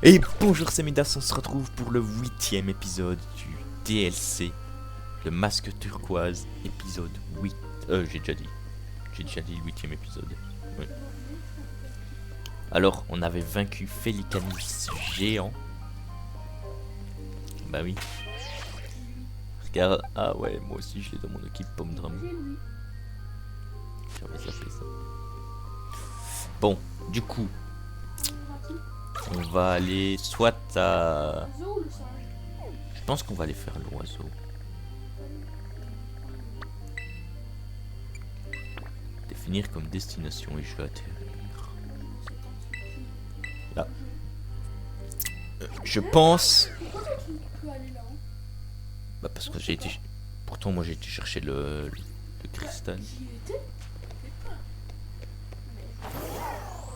Et bonjour, c'est Midas, on se retrouve pour le 8e épisode du DLC, le masque turquoise, épisode 8. J'ai déjà dit le 8e épisode. Oui. Alors, on avait vaincu Félicanis géant. Bah oui. Regarde, ah ouais, moi aussi je l'ai dans mon équipe Pomme Drum. J'avais zappé ça. Bon, du coup, on va aller soit à... Je pense qu'on va aller faire l'oiseau. Définir comme destination et je vais atterrir. Là. Je pense... Bah parce que j'ai été... Pourtant moi j'ai été chercher le cristal.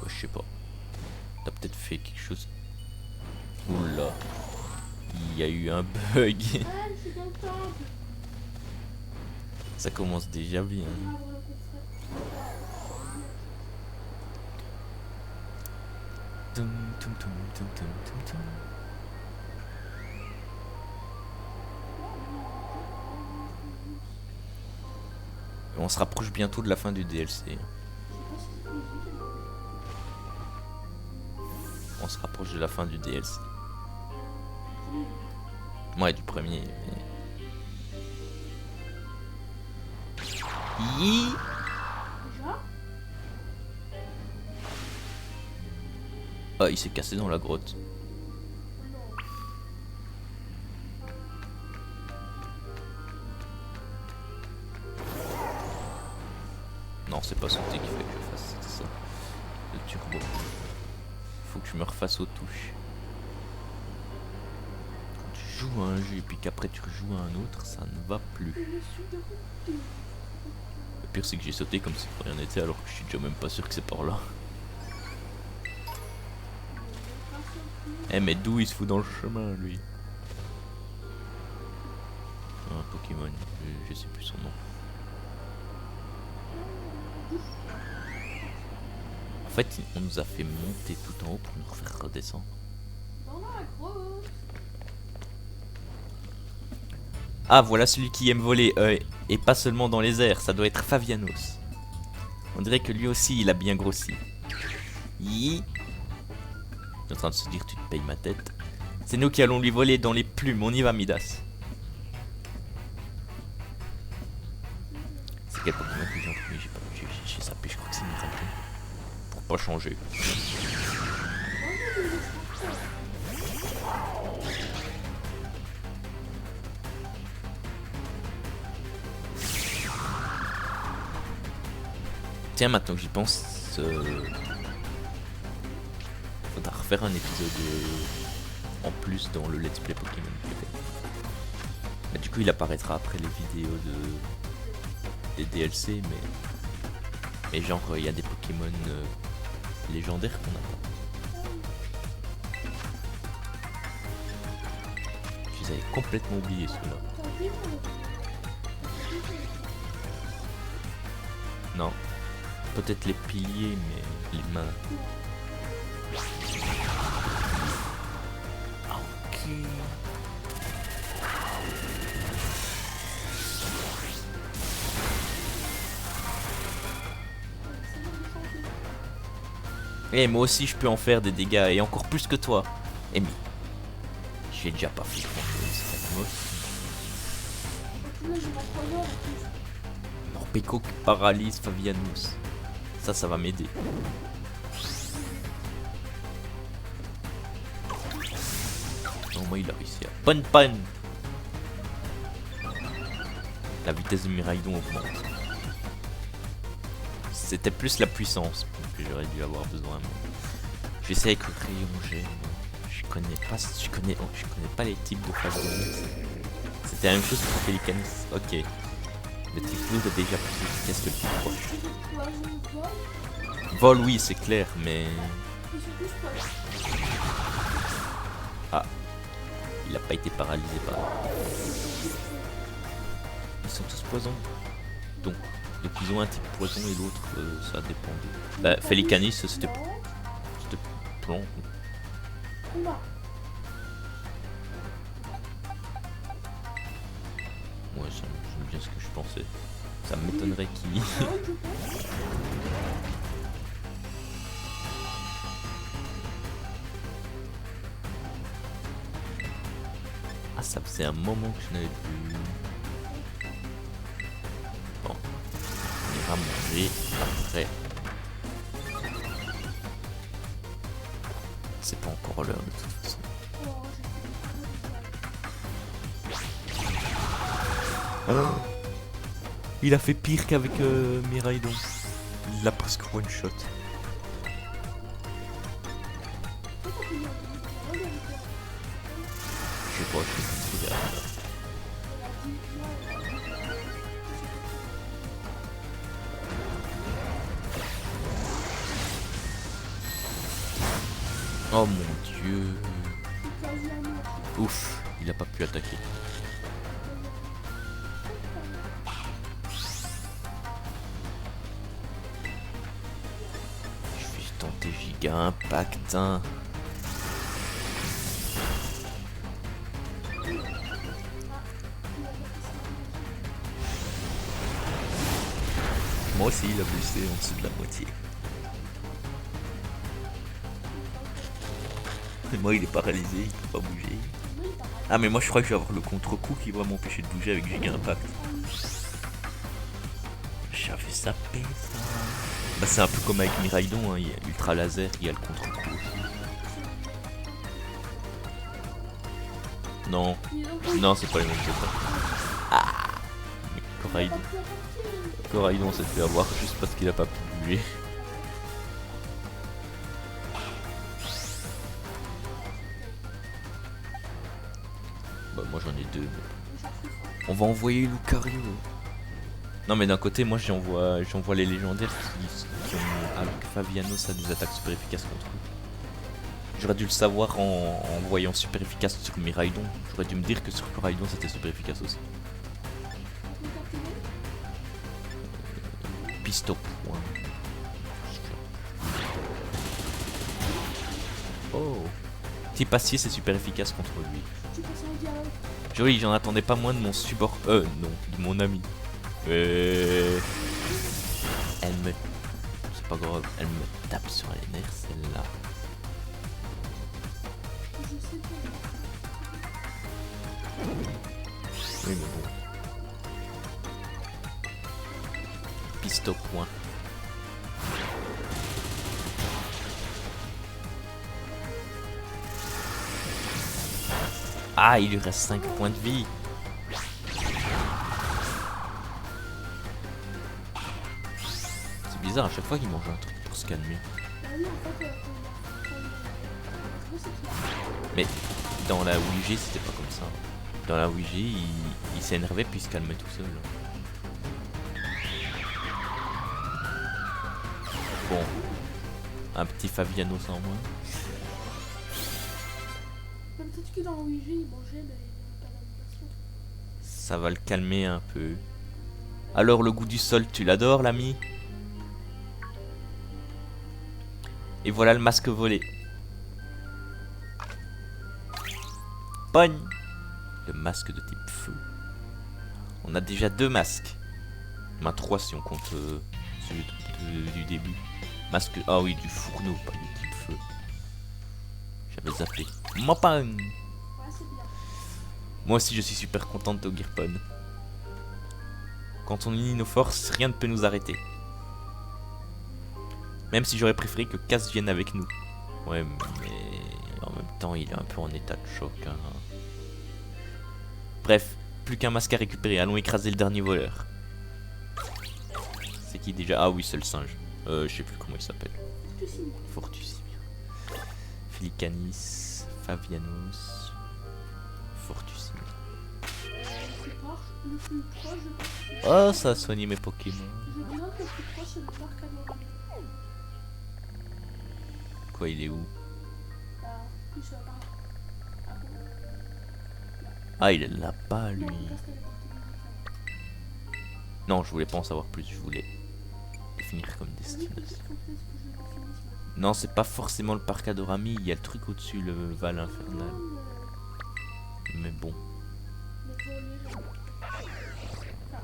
Je sais pas. T'as peut-être fait quelque chose. Oula. Il y a eu un bug. Ça commence déjà bien. On se rapproche bientôt de la fin du DLC. On se rapproche de la fin du DLC. Ouais, du premier. Mais... Ah, il s'est cassé dans la grotte. Non, c'est pas sauter qu'il fallait que je fasse, c'était ça. Le turbo. Faut que je me refasse aux touches. Quand tu joues à un jeu et puis qu'après tu rejoues à un autre, ça ne va plus. Le pire c'est que j'ai sauté comme si rien n'était alors que je suis déjà même pas sûr que c'est par là. Eh mais d'où il se fout dans le chemin lui? Un Pokémon, je sais plus son nom. En fait, on nous a fait monter tout en haut pour nous refaire redescendre. Ah, voilà celui qui aime voler, et pas seulement dans les airs, ça doit être Favianos. On dirait que lui aussi, il a bien grossi. Il est en train de se dire, tu te payes ma tête. C'est nous qui allons lui voler dans les plumes, on y va Midas. C'est quel Pokémon que j'ai entendu? J'ai zappé, je crois que c'est Miracle. Pour pas changer. Tiens, maintenant que j'y pense, faudra refaire un épisode en plus dans le Let's Play Pokémon peut-être. Bah, du coup, il apparaîtra après les vidéos des DLC, mais genre, il y a des Pokémon légendaires qu'on a pas. Je les avais complètement oubliés ceux-là. Non. Peut-être les piliers, mais les mains. Ok. Et moi aussi je peux en faire des dégâts et encore plus que toi. Et mais j'ai déjà pas fait grand chose. Morpeko qui paralyse Favianos. Ça va m'aider. Non, moi il a réussi à pan. La vitesse de Miraidon augmente. C'était plus la puissance que j'aurais dû avoir besoin. J'essaie avec le crayon G. Je connais pas les types de Favianos. C'était la même chose pour Félicanis. Ok. Le Typhlosion est déjà plus efficace que le plus proche. Vol, oui, c'est clair, mais... Ah. Il a pas été paralysé par là. Ils sont tous poisons. Donc, ils ont un type poison et l'autre, ça dépend. Bah, Félicanis, c'était plomb. combat. Ouais, j'aime bien ce que je pensais. Ça m'étonnerait qu'il... Ah ouais, je pense. Ah, ça faisait un moment que je n'avais plus. Bon, on ira manger après. C'est pas encore l'heure de toute façon. Oh, Oh, il a fait pire qu'avec Miraidon. Il l'a presque one shot. Je sais pas, je sais plus. Oh mon dieu. Ouf, il a pas pu attaquer. Je vais tenter Giga Impact. Hein. Moi aussi, il a boosté en dessous de la moitié. Mais moi, il est paralysé, il peut pas bouger. Ah, mais moi, je crois que je vais avoir le contre-coup qui va m'empêcher de bouger avec Giga Impact. J'avais zappé ça. Bah, c'est un peu comme avec Miraidon, hein. Il y a Ultra Laser, il y a le contre-coup aussi. Non, non, c'est pas les mêmes que ça. Ah, mais Coraidon s'est fait avoir juste parce qu'il a pas pu bouger. Bah moi j'en ai deux. Mais... on va envoyer Lucario. Non mais d'un côté moi j'envoie les légendaires qui ont avec Fabiano ça des attaques super efficaces contre eux. J'aurais dû le savoir en voyant super efficace sur Miraidon. J'aurais dû me dire que sur Coraidon c'était super efficace aussi. Piste au point. Oh. Petit passier c'est super efficace contre lui. Joli, j'en attendais pas moins de mon support. Non, de mon ami. Elle me... c'est pas grave, elle me tape sur les nerfs celle-là. Oui mais bon. Piste au point. Ah, il lui reste 5 points de vie. C'est bizarre, à chaque fois qu'il mange un truc pour se calmer. Mais dans la Wii G, c'était pas comme ça. Dans la Wii G, il s'est énervé puis il se calmait tout seul. Bon, un petit Fabiano sans moins. Peut-être que dans la Wii U, il mangeait, mais il n'avait pas d'animation. Ça va le calmer un peu. Alors, le goût du sol, tu l'adores, l'ami? Et voilà le masque volé. Pogne! Le masque de type feu. On a déjà 2 masques. Enfin, 3 si on compte celui du début. Masque... ah oui, du fourneau, pas du type feu. J'avais zappé. Mopang! Ouais, c'est bien. Moi aussi, je suis super contente de Gearpon. Quand on unit nos forces, rien ne peut nous arrêter. Même si j'aurais préféré que Cass vienne avec nous. Ouais, mais en même temps, il est un peu en état de choc. Hein. Bref, plus qu'un masque à récupérer. Allons écraser le dernier voleur. C'est qui déjà? Ah oui, c'est le singe. Je sais plus comment il s'appelle. Fortusimia. Filicanis, Fabianos, Fortusimia. Le plus proche, je pense. Oh, ça a soigné mes Pokémon. Je dirais que le plus proche, c'est le parc Anorami. Quoi, il est où? Là, plus là-bas. Ah bon? Ah, il est là-bas, lui. Non, là, c'était les portes musicales. Non, je voulais pas en savoir plus, je voulais finir comme Ah oui, destination. peut-être que je le finisse, moi. Non, c'est pas forcément le parc Adorami, il y a le truc au-dessus, le Val Infernal. Mais bon. Mais voler, genre. Enfin,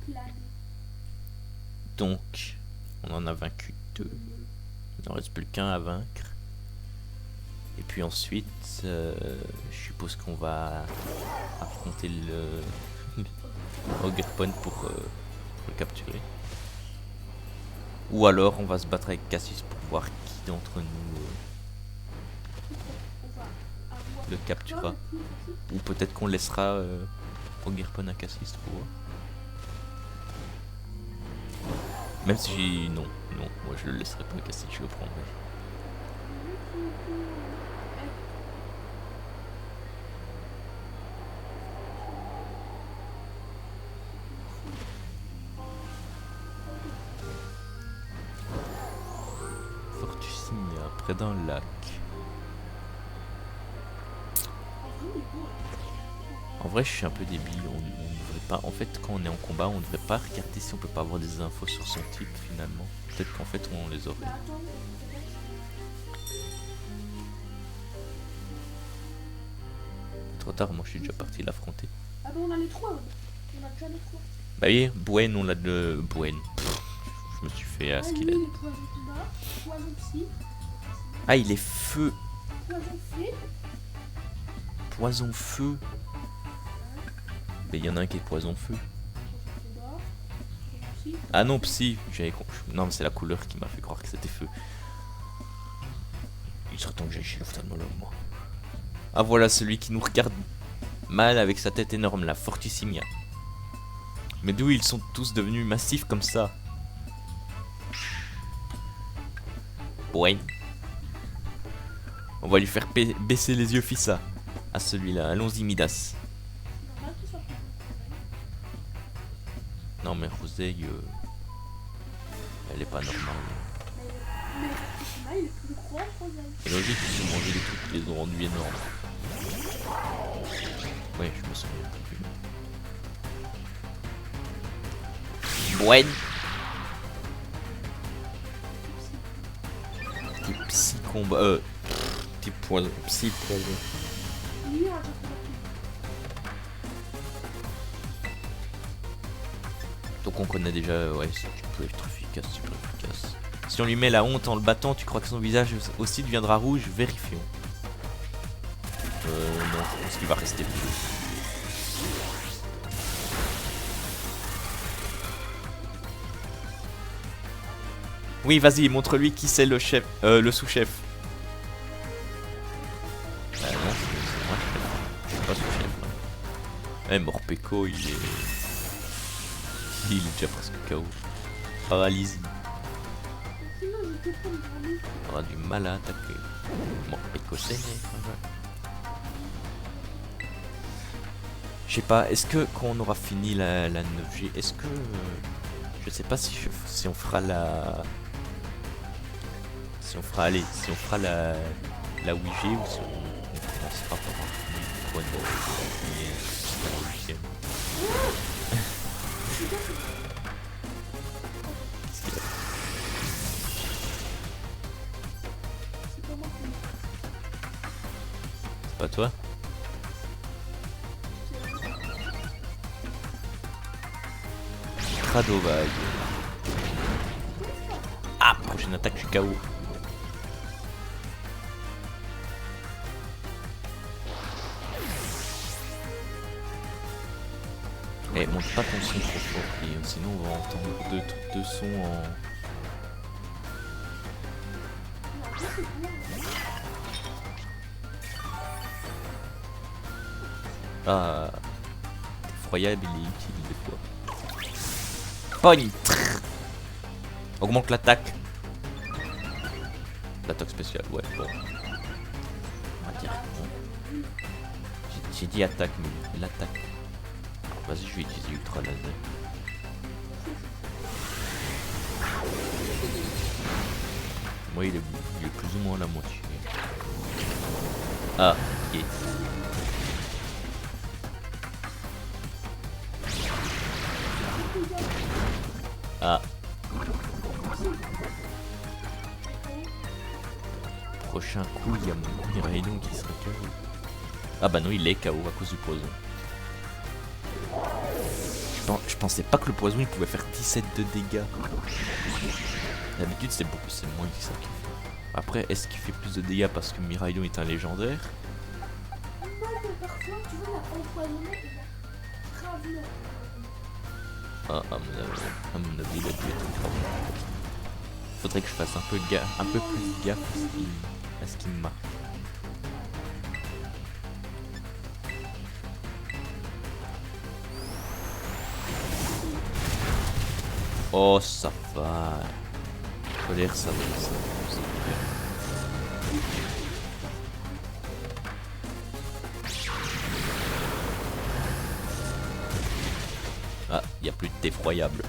planer. Donc, on en a vaincu 2. Il n'en reste plus qu'un à vaincre. Et puis ensuite, je suppose qu'on va affronter le Ogerpon pour le capturer. Ou alors on va se battre avec Cassius pour voir qui d'entre nous On va avoir le capturera. le plus possible. Ou peut-être qu'on laissera Ogerpon à Cassius pour voir. Même si... Non, moi je le laisserai pas à Cassius, je le prendrai. Fortucinia, près d'un lac. En vrai, je suis un peu débile. On devrait pas. En fait, quand on est en combat, on devrait pas regarder si on peut pas avoir des infos sur son type finalement. Peut-être qu'en fait, on les aurait. Bah, attends, Trop tard, moi je suis déjà parti l'affronter. ah bah on a les 3. On a déjà les 3. Bah oui, Bwen, on l'a de. Bwen. Je me suis fait à ce qu'il a. Lui, il est poison combat, poison psy, Ah, il est feu. poison fée. Poison feu. Mais il y en a un qui est poison feu. Combat, poison psy. Ah non, psy. Non, mais c'est la couleur qui m'a fait croire que c'était feu. Il serait temps que j'aille chez l'ophtalmologue, moi. Ah voilà, celui qui nous regarde mal avec sa tête énorme, la Fortucimia. Mais d'où ils sont tous devenus massifs comme ça? Ouais. On va lui faire baisser les yeux, Fissa. À celui-là, allons-y, Midas. C'est normal qu'il soit poison combat. Non mais Roseille, elle est pas normale. Mais là, il est plus gros, Rosalie. Et logique, ils se manger des trucs qui les ont rendus énormes. Ouais, je me souviens plus. Ouais. T'es psy combat. T'es poison. Psy poison. Lui, on a déjà fait Donc on connaît déjà, ouais, ça peut être efficace, super efficace. Si on lui met la honte en le battant, tu crois que son visage aussi deviendra rouge? Vérifions. Non, je pense qu'il va rester bleu. Oui, vas-y, montre-lui qui c'est le chef, le sous-chef. Non, c'est moi, je suis pas sous-chef. Eh, Morpeko, il est déjà presque KO. Paralysie. Sinon, je te prends le lui. On aura du mal à attaquer. Morpeko, c'est né. Je sais pas, est-ce que quand on aura fini la 9G, est-ce que... je sais pas si on fera la... Si on fera la 8G ou si on commencera par un point de vue. Qu'est-ce qu'il a? C'est pas moi qui l'ai C'est pas toi? Tradovague. Ah, prochaine attaque, je suis KO. Eh, monte pas ton son trop fort, Guillaume, sinon on va entendre deux sons en... Ah, effroyable, il est utile des fois. Pogne. Augmente l'attaque. L'attaque spéciale, ouais, bon. On va dire bon. J'ai dit attaque, mais l'attaque. Vas-y, je vais utiliser Ultra Laser. Moi, il est plus ou moins à la moitié. Ah, ok. Ah. prochain coup, il y a mon Miraidon qui sera KO. Ah bah non, il est KO à cause du poison. Je pensais pas que le poison il pouvait faire 17 de dégâts. D'habitude c'est moins que ça qu'il fait. Après, est-ce qu'il fait plus de dégâts parce que Miraidon est un légendaire? Non, mais parfois, tu vois, la empoisonné, il a gravement. Ah, à mon avis, il a dû être grave. Faudrait que je fasse un peu plus gaffe à ce qu'il me marque. Oh, ça va. Colère, ça va, ça va. Ah, il n'y a plus d'effroyable.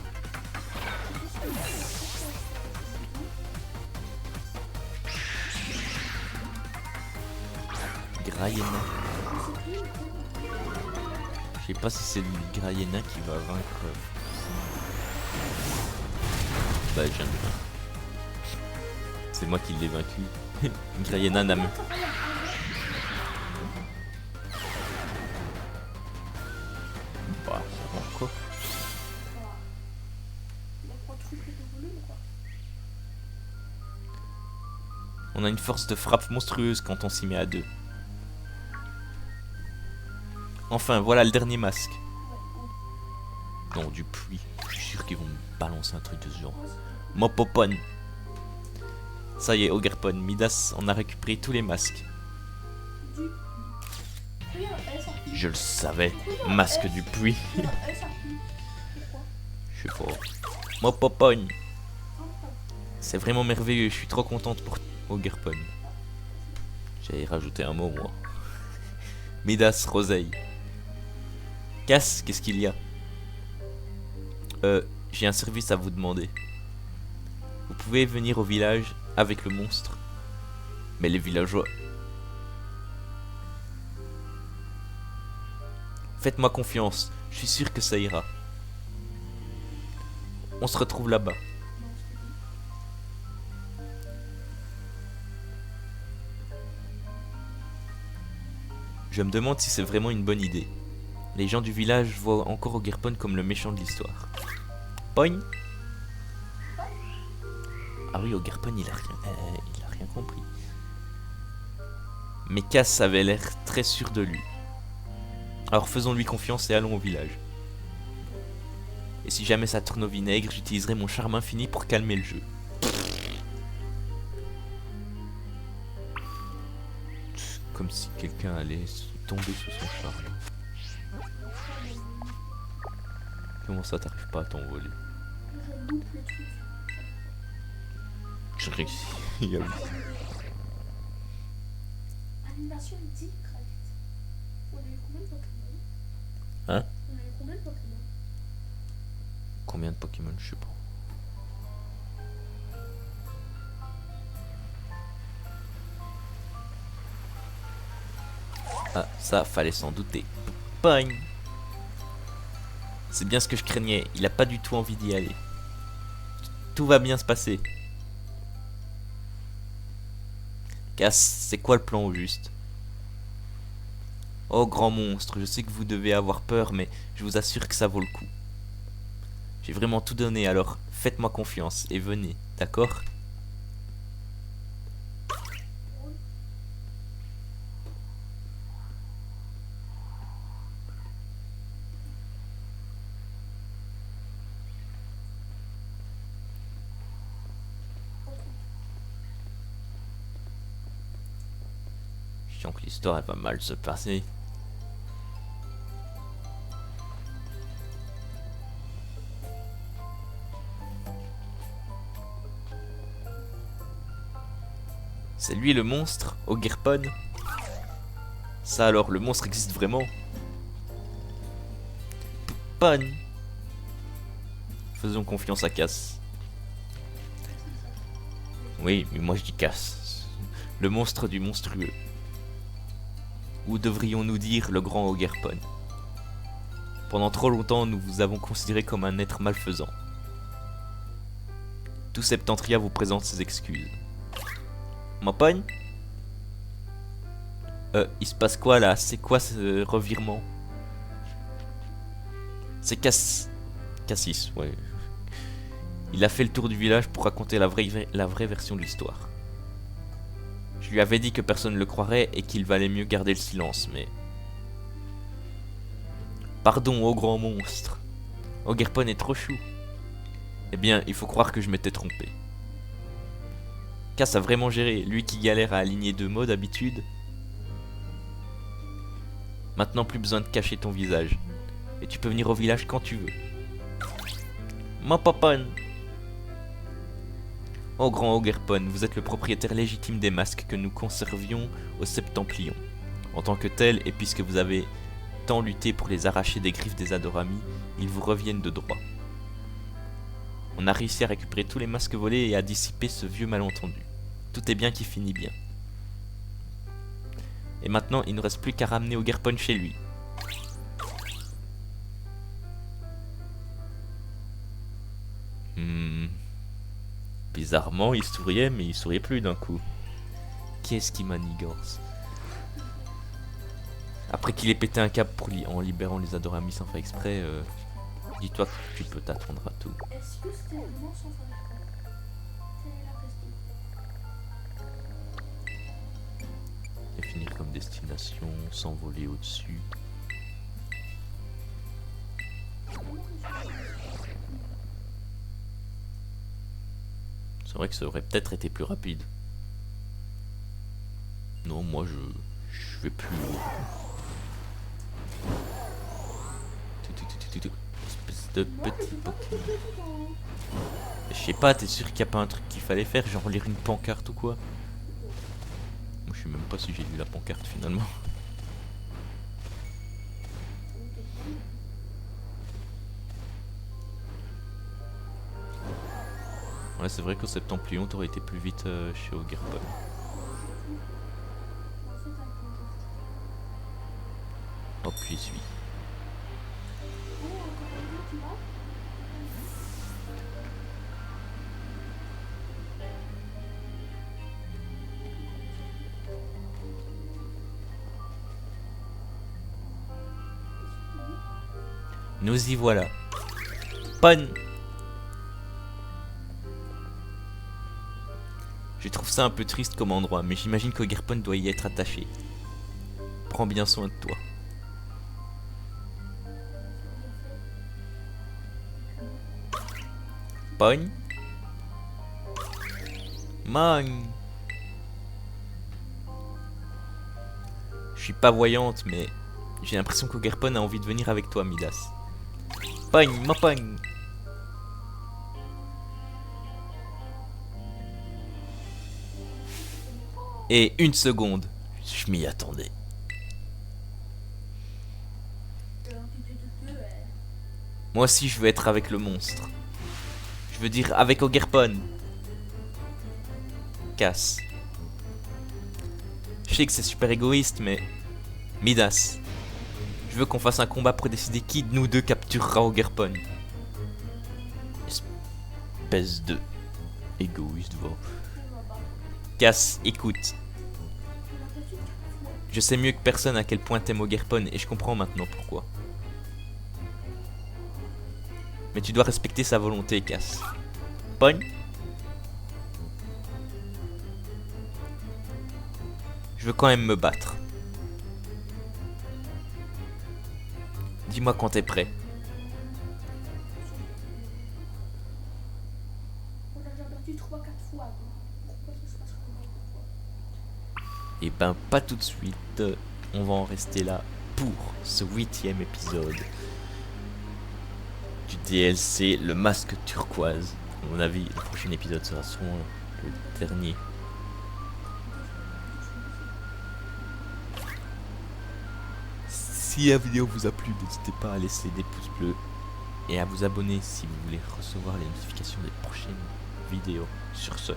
Grayena. Je sais pas si c'est le Grayena qui va vaincre. Bah, je viens de vaincre. C'est moi qui l'ai vaincu. Grayena n'a même. Bah, ça va quoi. On a une force de frappe monstrueuse quand on s'y met à deux. Enfin, voilà le dernier masque. Non, du puits. Je suis sûr qu'ils vont me balancer un truc de ce genre. Mopopon. Ça y est, Ogerpon, Midas, on a récupéré tous les masques. Je le savais. Masque du puits. Je sais pas. Mopopon. C'est vraiment merveilleux, je suis trop contente pour Ogerpon. J'allais rajouter un mot, moi. Midas, Roseille. Cass, qu'est-ce qu'il y a? J'ai un service à vous demander. Vous pouvez venir au village avec le monstre. Mais les villageois... Faites-moi confiance, je suis sûr que ça ira. On se retrouve là-bas. Je me demande si c'est vraiment une bonne idée. Les gens du village voient encore Ogerpon comme le méchant de l'histoire. Pogne. Ah oui, Ogerpon, il a rien compris. Mais Cass avait l'air très sûr de lui. Alors faisons-lui confiance et allons au village. Et si jamais ça tourne au vinaigre, j'utiliserai mon charme infini pour calmer le jeu. Comme si quelqu'un allait tomber sous son charme. Comment ça t'arrives pas à t'envoler? Je réussis. Animation directe. On a eu combien de Pokémon? Hein? On a eu combien de Pokémon? Combien de Pokémon? Je sais pas. Ah, ça, fallait s'en douter. Pogne. C'est bien ce que je craignais, il a pas du tout envie d'y aller. Tout va bien se passer. Cass, c'est quoi le plan au juste? Oh grand monstre, je sais que vous devez avoir peur, mais je vous assure que ça vaut le coup. J'ai vraiment tout donné, alors faites-moi confiance et venez, d'accord? Je sens que l'histoire elle va mal se passer. C'est lui le monstre, Ogerpon? Ça alors, le monstre existe vraiment? Pon. Faisons confiance à Cass. Oui, mais moi je dis Cass. Le monstre du monstrueux. Ou devrions-nous dire le grand Ogerpon? Pendant trop longtemps, nous vous avons considéré comme un être malfaisant. Tout Septentria vous présente ses excuses. Mopon? Il se passe quoi là? C'est quoi ce revirement? C'est Cassis, ouais. Il a fait le tour du village pour raconter la vraie version de l'histoire. Je lui avais dit que personne ne le croirait et qu'il valait mieux garder le silence, mais... Pardon, ô grand monstre. Ogerpon est trop chou. Eh bien, il faut croire que je m'étais trompé. Cass a vraiment géré, lui qui galère à aligner 2 mots d'habitude. Maintenant, plus besoin de cacher ton visage. Et tu peux venir au village quand tu veux. Ma papane. Oh grand Ogerpon, vous êtes le propriétaire légitime des masques que nous conservions au Septemplion. En tant que tel, et puisque vous avez tant lutté pour les arracher des griffes des Adoramis, ils vous reviennent de droit. On a réussi à récupérer tous les masques volés et à dissiper ce vieux malentendu. Tout est bien qui finit bien. Et maintenant, il ne reste plus qu'à ramener Ogerpon chez lui. Bizarrement, il souriait, mais il souriait plus d'un coup. Qu'est-ce qui manigance? Après qu'il ait pété un câble en libérant les Adoramis sans faire exprès, dis-toi que tu peux t'attendre à tout. Est-ce que c'était vraiment sans faire exprès? C'est la question. Définir comme destination, s'envoler au-dessus. C'est vrai que ça aurait peut-être été plus rapide. Non, moi je vais plus haut. Espèce de petit Pokémon. Je sais pas, t'es sûr qu'il n'y a pas un truc qu'il fallait faire, genre lire une pancarte ou quoi? Moi je sais même pas si j'ai lu la pancarte finalement. Ouais, c'est vrai qu'au Septemplion t'aurais été plus vite chez Ogerpon. Oh puis suis. Nous y voilà. Pon. Je trouve ça un peu triste comme endroit, mais j'imagine qu'Ogerpon doit y être attaché. Prends bien soin de toi. Pon. Mang. Je suis pas voyante, mais j'ai l'impression qu'Ogerpon a envie de venir avec toi, Midas. Pogne, ma pogne. Et une seconde, je m'y attendais. Moi aussi, je veux être avec le monstre. Je veux dire avec Ogerpon. Casse. Je sais que c'est super égoïste, mais... Midas. Je veux qu'on fasse un combat pour décider qui de nous deux capturera Ogerpon. Espèce de... égoïste, va. Cass, écoute. Je sais mieux que personne à quel point t'aimes Ogerpon et je comprends maintenant pourquoi. Mais tu dois respecter sa volonté, Cass. Pon. Je veux quand même me battre. Dis-moi quand t'es prêt. On a déjà perdu 3-4 fois. Pourquoi ça se passe comme ça? Et ben pas tout de suite. On va en rester là pour ce 8e épisode du DLC Le Masque Turquoise. À mon avis, le prochain épisode sera sûrement le dernier. Si la vidéo vous a plu, n'hésitez pas à laisser des pouces bleus et à vous abonner si vous voulez recevoir les notifications des prochaines vidéos. Sur ce,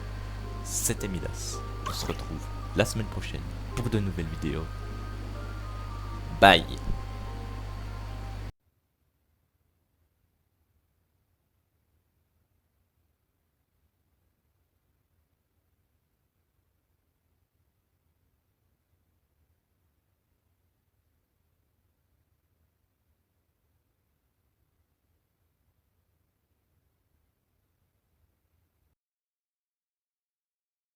c'était Midas. On se retrouve la semaine prochaine pour de nouvelles vidéos. Bye.